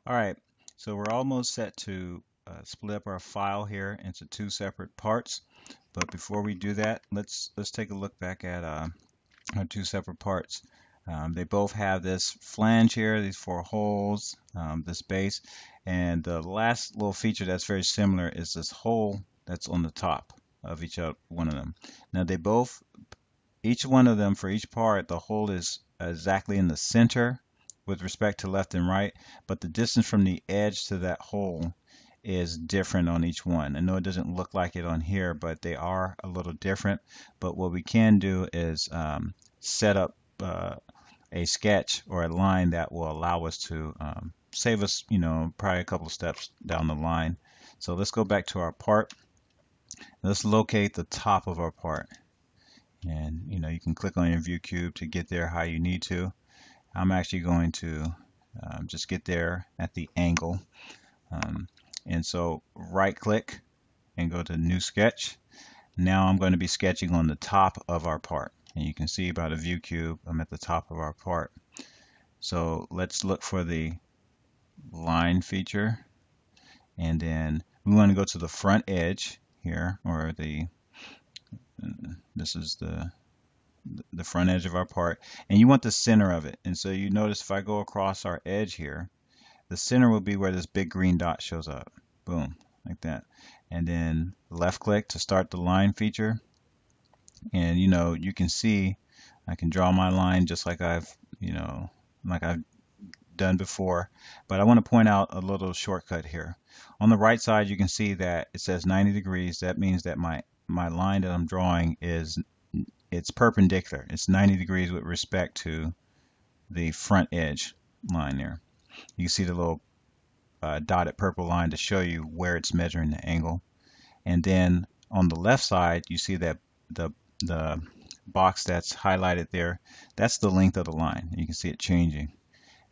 All right, so we're almost set to split up our file here into two separate parts. But before we do that, let's take a look back at our two separate parts. They both have this flange here, these four holes, this base, and the last little feature that's very similar is this hole that's on the top of one of them. Now each one of them for each part, the hole is exactly in the center with respect to left and right, but the distance from the edge to that hole is different on each one. I know it doesn't look like it on here, but they are a little different. But what we can do is set up a sketch or a line that will allow us to save us, probably a couple of steps down the line. So let's go back to our part. Let's locate the top of our part. And you can click on your view cube to get there how you need to. I'm actually going to just get there at the angle. And so right click and go to new sketch. Now I'm going to be sketching on the top of our part. And you can see by the view cube, I'm at the top of our part. So let's look for the line feature. And then we want to go to the front edge here, or this is the front edge of our part, and you want the center of it. And so you notice if I go across our edge here, the center will be where this big green dot shows up. Boom, like that. And then left click to start the line feature. And you can see I can draw my line just like I've done before. But I want to point out a little shortcut here. On the right side, you can see that it says 90 degrees. That means that my line that I'm drawing it's perpendicular. It's 90 degrees with respect to the front edge line there. You can see the little dotted purple line to show you where it's measuring the angle. And then on the left side, you see that the box that's highlighted there, that's the length of the line. You can see it changing.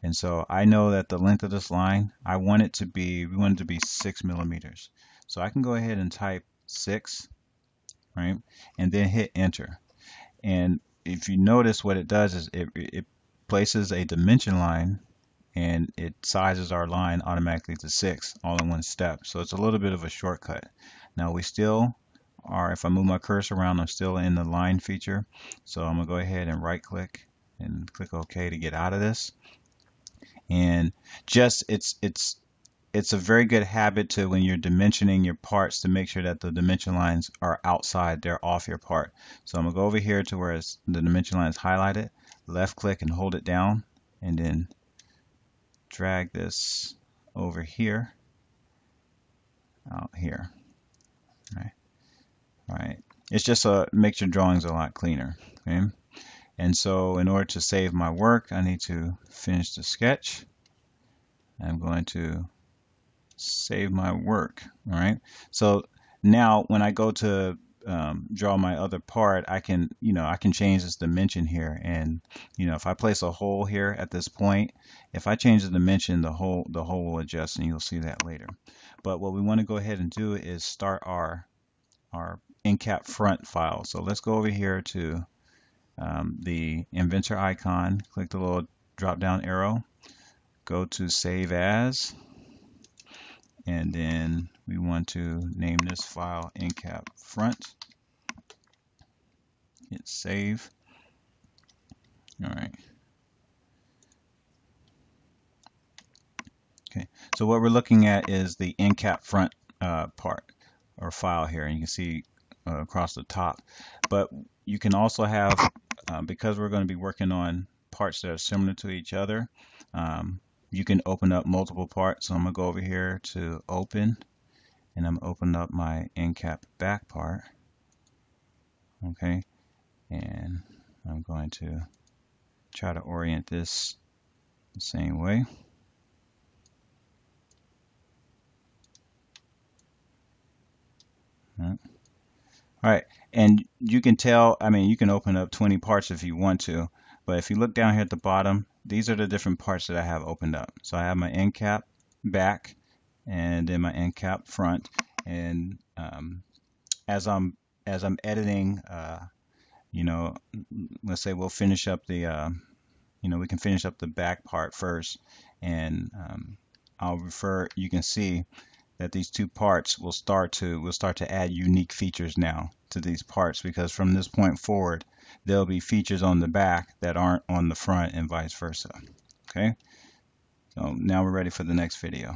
And so I know that the length of this line, we want it to be 6 millimeters. So I can go ahead and type 6, right? And then hit enter. And if you notice, what it does is it places a dimension line and it sizes our line automatically to 6 all in one step. So it's a little bit of a shortcut. Now we still are, if I move my cursor around, I'm still in the line feature. So I'm going to go ahead and right click and click OK to get out of this. And just it's a very good habit to, when you're dimensioning your parts, to make sure that the dimension lines are outside, they're off your part. So I'm going to go over here to where the dimension line is highlighted, left click and hold it down, and then drag this over here, out here. All right. It's just makes your drawings a lot cleaner. Okay. And so in order to save my work, I need to finish the sketch. I'm going to save my work. All right. So now when I go to draw my other part, I can change this dimension here. And if I place a hole here at this point, if I change the dimension, the hole will adjust, and you'll see that later. But what we want to go ahead and do is start our InCap front file. So let's go over here to the inventor icon, click the little drop down arrow, go to save as, and then we want to name this file InCap front. Hit save. All right. Okay. So what we're looking at is the InCap front part or file here, and you can see across the top. But you can also have, because we're going to be working on parts that are similar to each other, you can open up multiple parts. So I'm going to go over here to open, and I'm opening up my InCap back part. Okay, and I'm going to try to orient this the same way. All right, and you can tell, you can open up 20 parts if you want to, but if you look down here at the bottom, these are the different parts that I have opened up. So I have my InCap back, and then my InCap front, and as I'm editing, let's say we'll finish up the, we can finish up the back part first, and you can see that these two parts will start to add unique features now to these parts, because from this point forward there'll be features on the back that aren't on the front and vice versa. Okay, so now we're ready for the next video.